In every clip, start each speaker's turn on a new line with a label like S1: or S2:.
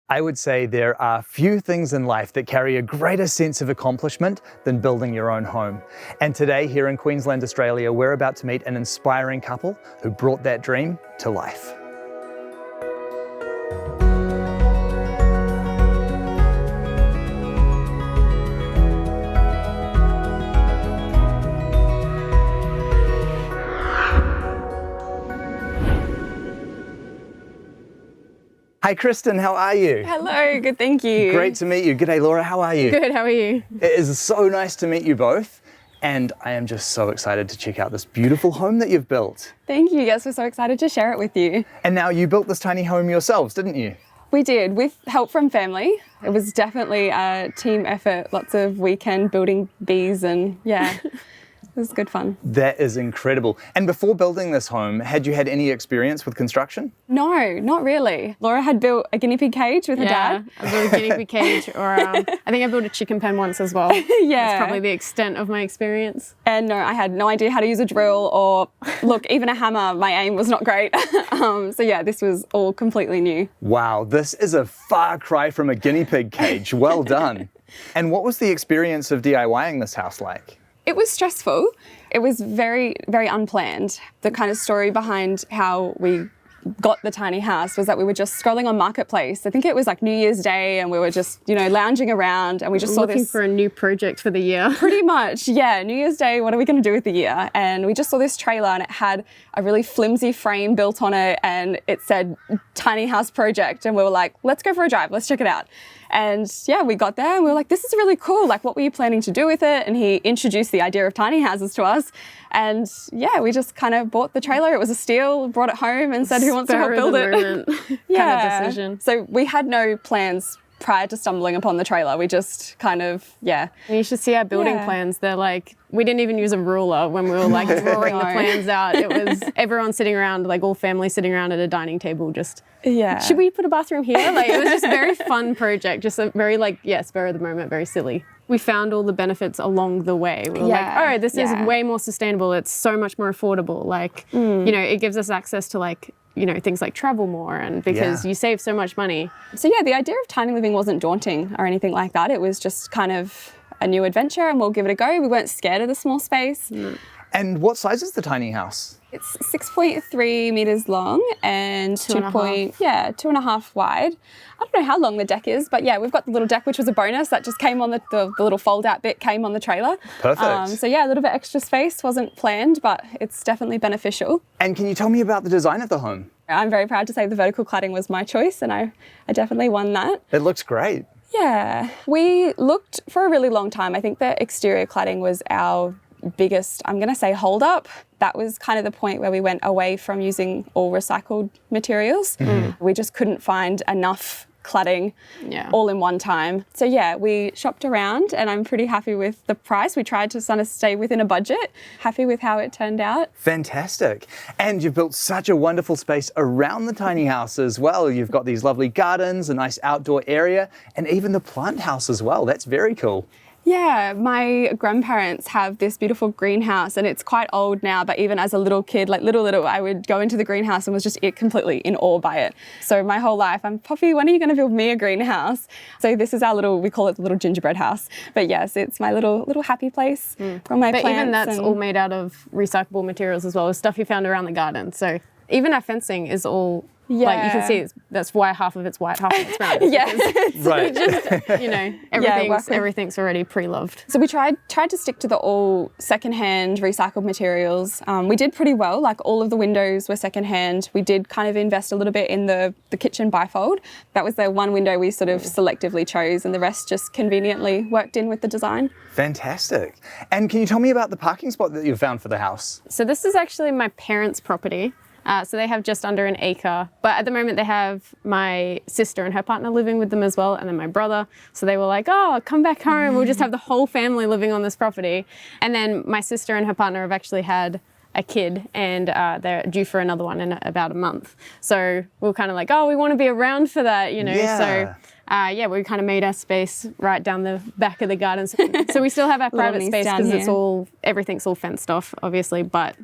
S1: I would say there are few things in life that carry a greater sense of accomplishment than building your own home. And today, here in Queensland, Australia, we're about to meet an inspiring couple who brought that dream to life. Hi Kristyn, how are you?
S2: Hello, good, thank you.
S1: Great to meet you. G'day Laura, how are you?
S2: Good, how are you?
S1: It is so nice to meet you both, and I am just so excited to check out this beautiful home that you've built.
S2: Thank you, yes, we're so excited to share it with you.
S1: And now you built this tiny home yourselves, didn't you?
S2: We did, with help from family. It was definitely a team effort, lots of weekend building bees and yeah. It was good fun.
S1: That is incredible. And before building this home, had you had any experience with construction?
S2: No, not really. Laura had built a guinea pig cage with her dad.
S3: I built a guinea pig cage, or I think I built a chicken pen once as well.
S2: Yeah.
S3: That's probably the extent of my experience.
S2: And no, I had no idea how to use a drill or, look, even a hammer. My aim was not great. So yeah, this was all completely new.
S1: Wow, this is a far cry from a guinea pig cage. Well done. And what was the experience of DIYing this house like?
S2: It was stressful. It was very, very unplanned. The kind of story behind how we got the tiny house was that we were just scrolling on Marketplace. I think it was like New Year's Day, and we were just, lounging around, and we just saw this.
S3: Looking for a new project for the year.
S2: Pretty much, yeah. New Year's Day, what are we going to do with the year? And we just saw this trailer, and it had a really flimsy frame built on it, and it said tiny house project. And we were like, let's go for a drive. Let's check it out. And yeah, we got there and we were like, this is really cool. Like, what were you planning to do with it? And he introduced the idea of tiny houses to us. And yeah, we just kind of bought the trailer. It was a steal, brought it home and said, who wants to help build it?
S3: Yeah. Kind of decision.
S2: So we had no plans prior to stumbling upon the trailer. We just kind of, yeah.
S3: And you should see our building plans. They're like, we didn't even use a ruler when we were like drawing the plans out. It was everyone sitting around, like all family sitting around at a dining table just, should we put a bathroom here? Like, it was just a very fun project, just a very spur of the moment, very silly. We found all the benefits along the way. We were like, oh, this is way more sustainable. It's so much more affordable. Like, it gives us access to like, things like travel more, and because you save so much money.
S2: So yeah, the idea of tiny living wasn't daunting or anything like that. It was just kind of a new adventure, and we'll give it a go. We weren't scared of the small space.
S1: And what size is the tiny house?
S2: It's 6.3 meters long and 2.5 wide. I don't know how long the deck is, but yeah, we've got the little deck, which was a bonus that just came on the little fold out bit came on the trailer.
S1: Perfect.
S2: So yeah, a little bit extra space, wasn't planned, but it's definitely beneficial.
S1: And can you tell me about the design of the home?
S2: I'm very proud to say the vertical cladding was my choice, and I definitely won that.
S1: It looks great.
S2: Yeah, we looked for a really long time. I think the exterior cladding was our biggest, I'm going to say, hold up. That was kind of the point where we went away from using all recycled materials. We just couldn't find enough cladding all in one time. So yeah, we shopped around and I'm pretty happy with the price. We tried to kind of stay within a budget. Happy with how it turned out.
S1: Fantastic. And you've built such a wonderful space around the tiny house as well. You've got these lovely gardens, a nice outdoor area, and even the plant house as well. That's very cool.
S2: Yeah, my grandparents have this beautiful greenhouse, and it's quite old now, but even as a little kid, like little, I would go into the greenhouse and was just completely in awe by it. So my whole life, I'm, Poppy, when are you going to build me a greenhouse? So this is our little, we call it the little gingerbread house. But yes, it's my little happy place for my plants.
S3: But even that's all made out of recyclable materials as well, stuff you found around the garden. So even our fencing is all, like you can see, that's why half of it's white, half of it's brown.
S1: Right.
S3: Just, everything's already pre-loved.
S2: So we tried to stick to the all secondhand recycled materials. We did pretty well, like all of the windows were secondhand. We did kind of invest a little bit in the kitchen bifold. That was the one window we sort of selectively chose, and the rest just conveniently worked in with the design.
S1: Fantastic. And can you tell me about the parking spot that you found for the house?
S3: So this is actually my parents' property. So they have just under an acre, but at the moment they have my sister and her partner living with them as well, and then my brother. So they were like, oh, come back home. We'll just have the whole family living on this property. And then my sister and her partner have actually had a kid, and they're due for another one in about a month. So we were kind of like, oh, we want to be around for that, So we kind of made our space right down the back of the garden. So we still have our private space because everything's all fenced off, obviously, but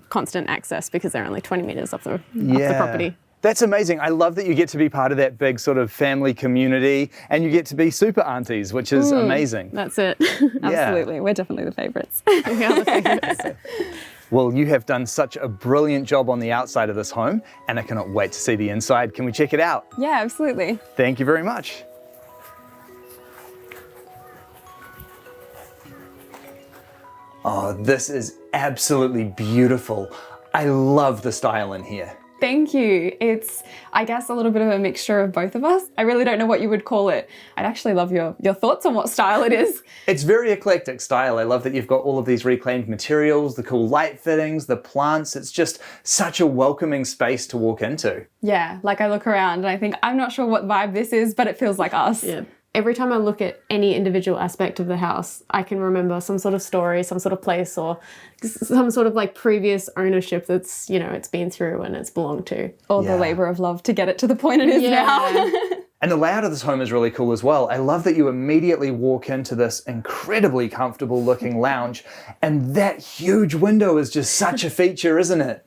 S3: constant access because they're only 20 meters off the property.
S1: That's amazing. I love that you get to be part of that big sort of family community and you get to be super aunties, which is amazing.
S3: That's it.
S2: Absolutely. We're definitely the favourites.
S3: We are the favourites.
S1: Well, you have done such a brilliant job on the outside of this home, and I cannot wait to see the inside. Can we check it out?
S2: Yeah, absolutely.
S1: Thank you very much. Oh, this is absolutely beautiful. I love the style in here.
S2: Thank you. It's, I guess, a little bit of a mixture of both of us. I really don't know what you would call it. I'd actually love your thoughts on what style it is.
S1: It's very eclectic style. I love that you've got all of these reclaimed materials, the cool light fittings, the plants. It's just such a welcoming space to walk into.
S2: Yeah, like I look around and I think, I'm not sure what vibe this is, but it feels like us.
S3: Yeah. Every time I look at any individual aspect of the house, I can remember some sort of story, some sort of place, or some sort of like previous ownership that's, you know, it's been through and it's belonged to.
S2: Or the labour of love to get it to the point it is now.
S1: And the layout of this home is really cool as well. I love that you immediately walk into this incredibly comfortable looking lounge, and that huge window is just such a feature, isn't it?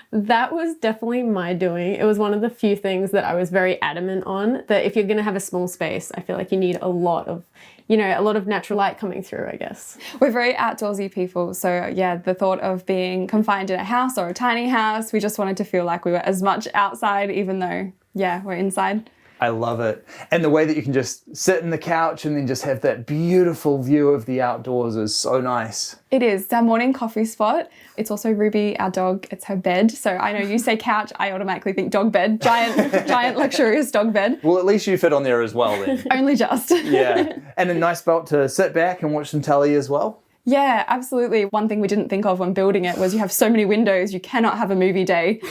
S3: That was definitely my doing. It was one of the few things that I was very adamant on, that if you're going to have a small space, I feel like you need a lot of, you know, a lot of natural light coming through, I guess.
S2: We're very outdoorsy people. So yeah, the thought of being confined in a house or a tiny house, we just wanted to feel like we were as much outside, even though, yeah, we're inside.
S1: I love it. And the way that you can just sit in the couch and then just have that beautiful view of the outdoors is so nice.
S2: It is. It's our morning coffee spot. It's also Ruby, our dog. It's her bed. So I know you say couch, I automatically think dog bed. Giant luxurious dog bed.
S1: Well, at least you fit on there as well then.
S2: Only just.
S1: Yeah. And a nice spot to sit back and watch some telly as well.
S2: Yeah, absolutely. One thing we didn't think of when building it was you have so many windows, you cannot have a movie day.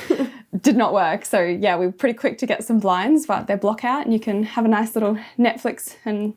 S2: Did not work. So yeah, we were pretty quick to get some blinds, but they're block out and you can have a nice little Netflix and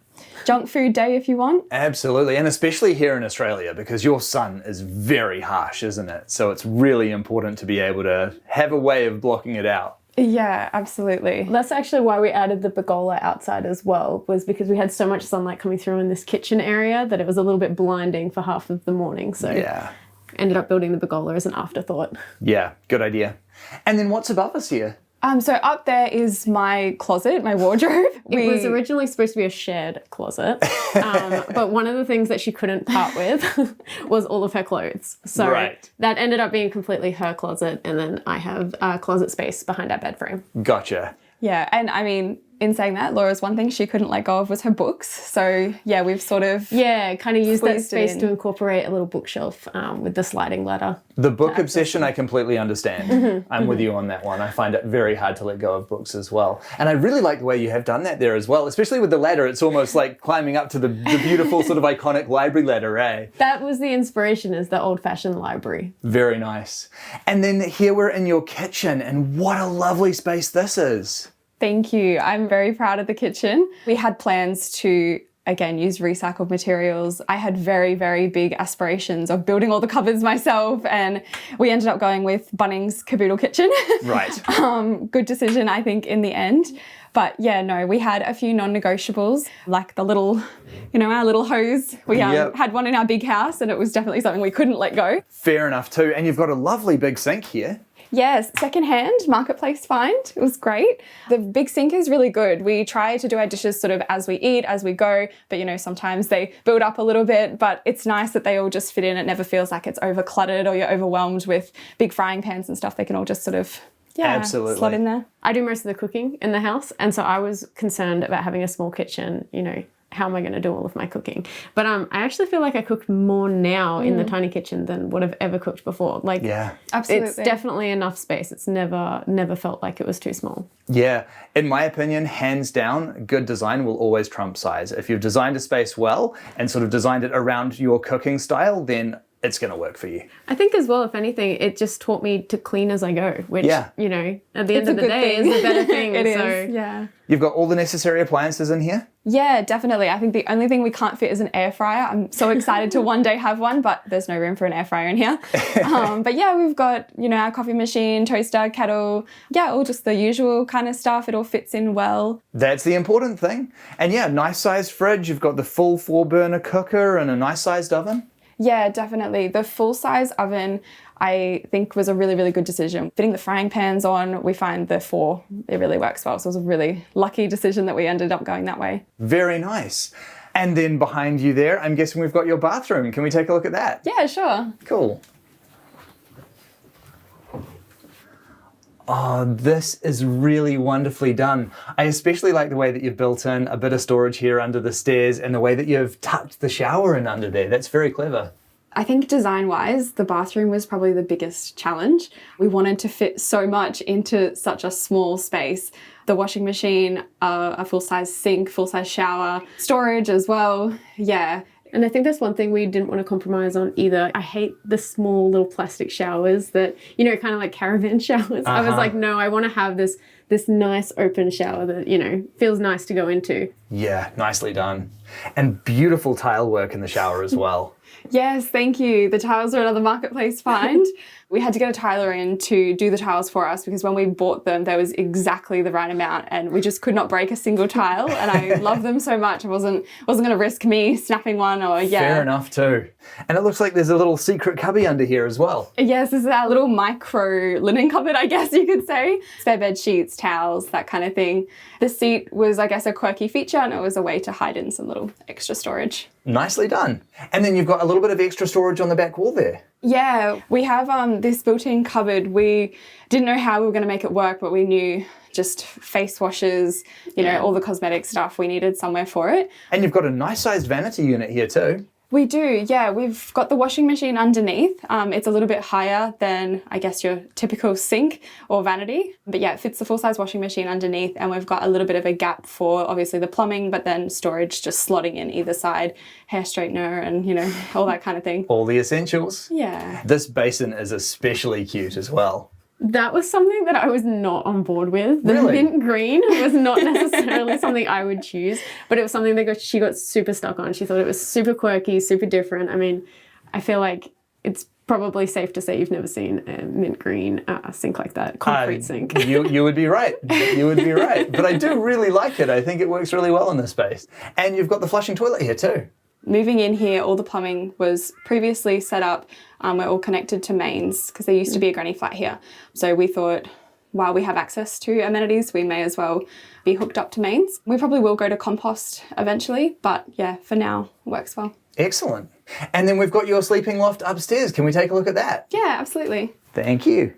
S2: junk food day if you want.
S1: Absolutely. And especially here in Australia, because your sun is very harsh, isn't it? So it's really important to be able to have a way of blocking it out.
S2: Yeah, absolutely.
S3: That's actually why we added the pergola outside as well, was because we had so much sunlight coming through in this kitchen area that it was a little bit blinding for half of the morning. So
S1: yeah,
S3: ended up building the pergola as an afterthought.
S1: Yeah, good idea. And then what's above us here?
S2: So up there is my closet, my wardrobe.
S3: It was originally supposed to be a shared closet, but one of the things that she couldn't part with was all of her clothes. So that ended up being completely her closet, and then I have a closet space behind our bed frame.
S1: Gotcha.
S2: Yeah, and I mean, in saying that, Laura's one thing she couldn't let go of was her books. So yeah, we've sort of
S3: kind of used that space to incorporate a little bookshelf with the sliding ladder.
S1: The book obsession, I completely understand. I'm with you on that one. I find it very hard to let go of books as well. And I really like the way you have done that there as well, especially with the ladder. It's almost like climbing up to the beautiful sort of iconic library ladder, eh?
S3: That was the inspiration, is the old-fashioned library.
S1: Very nice. And then here we're in your kitchen, and what a lovely space this is.
S2: Thank you. I'm very proud of the kitchen. We had plans to, again, use recycled materials. I had very, very big aspirations of building all the cupboards myself, and we ended up going with Bunnings Caboodle Kitchen.
S1: Right.
S2: Good decision, I think, in the end. But yeah, no, we had a few non-negotiables, like the little, you know, our little hose. We had one in our big house, and it was definitely something we couldn't let go.
S1: Fair enough too. And you've got a lovely big sink here.
S2: Yes, secondhand marketplace find. It was great. The big sink is really good. We try to do our dishes sort of as we eat, as we go, but you know, sometimes they build up a little bit, but it's nice that they all just fit in. It never feels like it's over cluttered or you're overwhelmed with big frying pans and stuff. They can all just sort of slot in there.
S3: I do most of the cooking in the house, and so I was concerned about having a small kitchen, you know, how am I going to do all of my cooking? But I actually feel like I cook more now in the tiny kitchen than what I've ever cooked before. Like,
S1: yeah,
S2: absolutely.
S3: It's definitely enough space. It's never felt like it was too small.
S1: Yeah, in my opinion, hands down, good design will always trump size. If you've designed a space well and sort of designed it around your cooking style, then it's going to work for you.
S3: I think as well, if anything, it just taught me to clean as I go, which, you know, at the end of the day is a better thing.
S2: It is, yeah.
S1: You've got all the necessary appliances in here?
S2: Yeah, definitely. I think the only thing we can't fit is an air fryer. I'm so excited to one day have one, but there's no room for an air fryer in here. But yeah, we've got, you know, our coffee machine, toaster, kettle, all just the usual kind of stuff. It all fits in well.
S1: That's the important thing. And yeah, nice sized fridge. You've got the full 4-burner cooker and a nice sized oven.
S2: Yeah, definitely. The full-size oven, I think was a really, really good decision. Fitting the frying pans on, we find the 4, it really works well. So it was a really lucky decision that we ended up going that way.
S1: Very nice. And then behind you there, I'm guessing we've got your bathroom. Can we take a look at that?
S2: Yeah, sure.
S1: Cool. Oh, this is really wonderfully done. I especially like the way that you've built in a bit of storage here under the stairs and the way that you've tucked the shower in under there. That's very clever.
S2: I think design-wise, the bathroom was probably the biggest challenge. We wanted to fit so much into such a small space. The washing machine, a full-size sink, full-size shower, storage as well. Yeah.
S3: And I think that's one thing we didn't want to compromise on either. I hate the small little plastic showers that, you know, kind of like caravan showers. I was like, no, I want to have this nice open shower that, you know, feels nice to go into.
S1: Yeah, nicely done. And beautiful tile work in the shower as well.
S2: Yes, thank you. The tiles are another marketplace find. We had to get a tiler in to do the tiles for us because when we bought them, there was exactly the right amount and we just could not break a single tile. And I love them so much. I wasn't going to risk me snapping one or
S1: Fair enough too. And it looks like there's a little secret cubby under here as well.
S2: Yes, this is our little micro linen cupboard, I guess you could say. Spare bed sheets, towels, that kind of thing. The seat was, I guess, a quirky feature and it was a way to hide in some little extra storage.
S1: Nicely done. And then you've got a little bit of extra storage on the back wall there.
S2: Yeah, we have this built-in cupboard. We didn't know how we were going to make it work, but we knew just face washes, you know, all the cosmetic stuff, we needed somewhere for it.
S1: And you've got a nice sized vanity unit here too.
S2: We do, yeah. We've got the washing machine underneath. It's a little bit higher than, I guess, your typical sink or vanity. But yeah, it fits the full-size washing machine underneath and we've got a little bit of a gap for, obviously, the plumbing, but then storage just slotting in either side, hair straightener and, you know, all that kind of thing.
S1: All the essentials.
S2: Yeah.
S1: This basin is especially cute as well.
S3: That was something that I was not on board with. The
S1: Really?
S3: mint green was not necessarily something I would choose, but it was something that she got super stuck on. She thought it was super quirky, super different. I mean, I feel like it's probably safe to say you've never seen a mint green sink like that, concrete sink.
S1: You would be right. You would be right. But I do really like it. I think it works really well in this space. And you've got the flushing toilet here too.
S2: Moving in here, all the plumbing was previously set up. We're all connected to mains because there used to be a granny flat here. So we thought, while we have access to amenities, we may as well be hooked up to mains. We probably will go to compost eventually, but yeah, for now, it works well.
S1: Excellent. And then we've got your sleeping loft upstairs. Can we take a look at that?
S2: Yeah, absolutely.
S1: Thank you.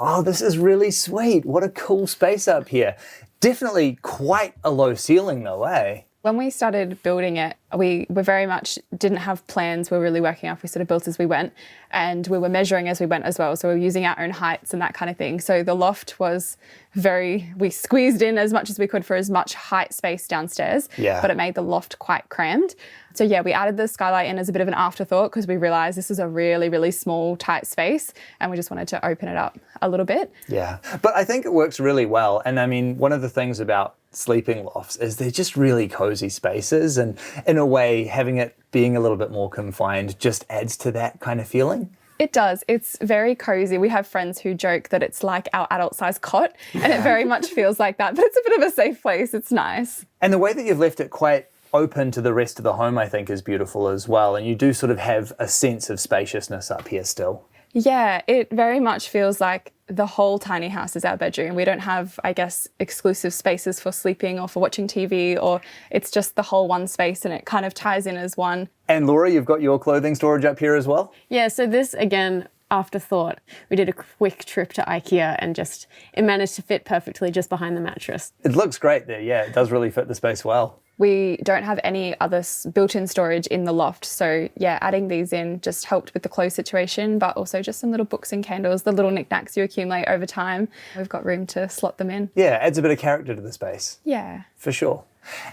S1: Oh, this is really sweet. What a cool space up here. Definitely quite a low ceiling though, eh?
S2: When we started building it, we very much didn't have plans. We were really working off. We sort of built as we went and we were measuring as we went as well. So we were using our own heights and that kind of thing. So the loft was we squeezed in as much as we could for as much height space downstairs, but it made the loft quite crammed. So yeah, we added the skylight in as a bit of an afterthought because we realized this is a really, really small, tight space and we just wanted to open it up a little bit.
S1: Yeah, but I think it works really well. And I mean, one of the things about sleeping lofts is they're just really cozy spaces, and in a way having it being a little bit more confined just adds to that kind of feeling.
S2: It does. It's very cozy. We have friends who joke that it's like our adult-sized cot, and it very much feels like that, but it's a bit of a safe place. It's nice.
S1: And the way that you've left it quite open to the rest of the home, I think, is beautiful as well. And you do sort of have a sense of spaciousness up here still.
S2: Yeah, it very much feels like the whole tiny house is our bedroom. We don't have, I guess, exclusive spaces for sleeping or for watching TV, or it's just the whole one space and it kind of ties in as one.
S1: And Laura, you've got your clothing storage up here as well?
S3: Yeah, so this, again, afterthought. We did a quick trip to IKEA and it managed to fit perfectly just behind the mattress.
S1: It looks great there, yeah. It does really fit the space well.
S2: We don't have any other built-in storage in the loft. So yeah, adding these in just helped with the clothes situation, but also just some little books and candles, the little knickknacks you accumulate over time. We've got room to slot them in.
S1: Yeah, adds a bit of character to the space.
S2: Yeah.
S1: For sure.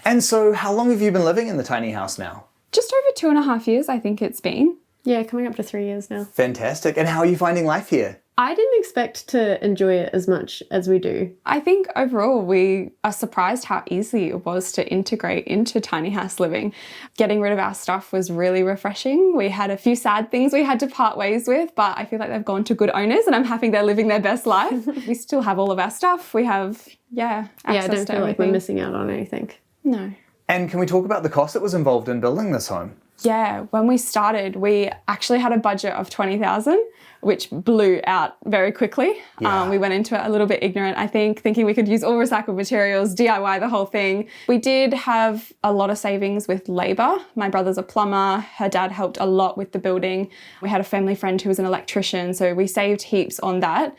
S1: And so how long have you been living in the tiny house now?
S2: Just over 2.5 years, I think it's been.
S3: Yeah, coming up to 3 years now.
S1: Fantastic. And how are you finding life here?
S3: I didn't expect to enjoy it as much as we do.
S2: I think overall we are surprised how easy it was to integrate into tiny house living. Getting rid of our stuff was really refreshing. We had a few sad things we had to part ways with, but I feel like they've gone to good owners and I'm happy they're living their best life. We still have all of our stuff. We have, access
S3: I don't
S2: to
S3: feel like we're
S2: everything.
S3: missing out on anything.
S2: No.
S1: And can we talk about the cost that was involved in building this home?
S2: Yeah, when we started, we actually had a budget of 20,000, which blew out very quickly.
S1: Yeah.
S2: We went into it a little bit ignorant, I think, thinking we could use all recycled materials, DIY the whole thing. We did have a lot of savings with labour. My brother's a plumber. Her dad helped a lot with the building. We had a family friend who was an electrician, so we saved heaps on that.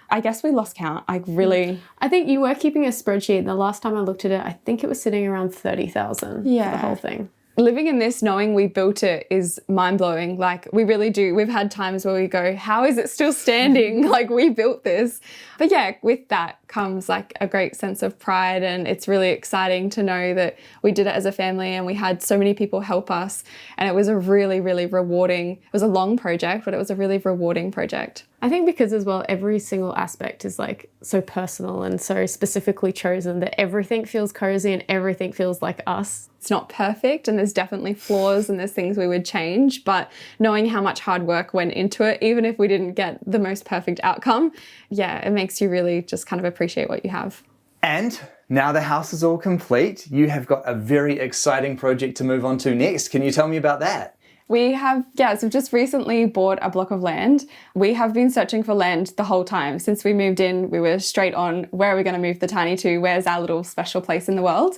S2: I guess we lost count. I
S3: think you were keeping a spreadsheet. The last time I looked at it, I think it was sitting around 30,000 for the whole thing.
S2: Living in this, knowing we built it is mind-blowing. Like, we really do. We've had times where we go, how is it still standing? Like, we built this. But yeah, with that comes like a great sense of pride, and it's really exciting to know that we did it as a family and we had so many people help us. And it was a really, really rewarding, it was a long project, but it was a really rewarding project.
S3: I think because as well, every single aspect is like so personal and so specifically chosen that everything feels cozy and everything feels like us.
S2: It's not perfect and there's definitely flaws and there's things we would change, but knowing how much hard work went into it, even if we didn't get the most perfect outcome, yeah, it makes you really just kind of appreciate what you have.
S1: And now the house is all complete, you have got a very exciting project to move on to next. Can you tell me about that?
S2: We have, so just recently bought a block of land. We have been searching for land the whole time. Since we moved in, we were straight on, where are we going to move the tiny to? Where's our little special place in the world?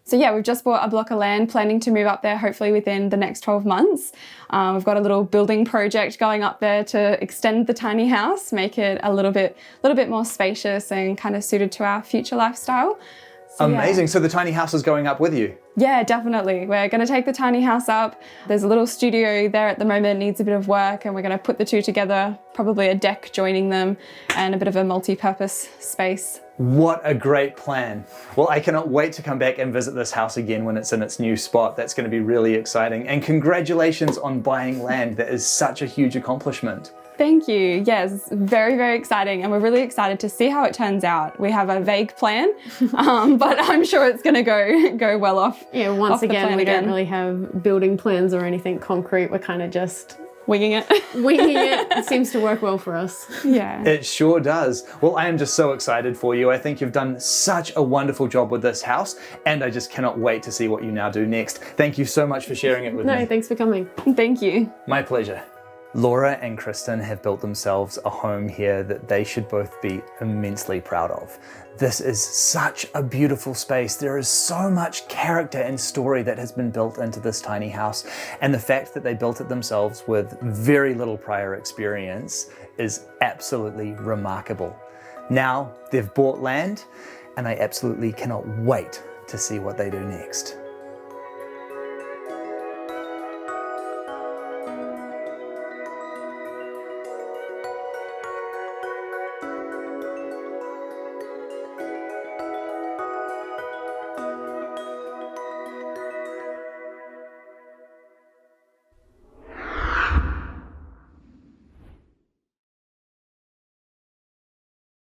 S2: So yeah, we've just bought a block of land, planning to move up there hopefully within the next 12 months. We've got a little building project going up there to extend the tiny house, make it a little bit more spacious and kind of suited to our future lifestyle. So,
S1: amazing.
S2: yeah.
S1: So the tiny house is going up with you?
S2: Yeah, definitely. We're going to take the tiny house up. There's a little studio there at the moment, needs a bit of work, and we're going to put the two together, probably a deck joining them and a bit of a multi-purpose space.
S1: What a great plan. Well, I cannot wait to come back and visit this house again when it's in its new spot. That's going to be really exciting. And congratulations on buying land. That is such a huge accomplishment.
S2: Thank you. Yes, it's very, very exciting, and we're really excited to see how it turns out. We have a vague plan, but I'm sure it's going to go well off.
S3: Yeah, once again, we don't really have building plans or anything concrete. We're kind of just
S2: winging it.
S3: It seems to work well for us.
S2: Yeah.
S1: It sure does. Well, I am just so excited for you. I think you've done such a wonderful job with this house, and I just cannot wait to see what you now do next. Thank you so much for sharing it with me.
S3: No, thanks for coming.
S2: Thank you.
S1: My pleasure. Laura and Kristyn have built themselves a home here that they should both be immensely proud of. This is such a beautiful space. There is so much character and story that has been built into this tiny house, and the fact that they built it themselves with very little prior experience is absolutely remarkable. Now they've bought land, and I absolutely cannot wait to see what they do next.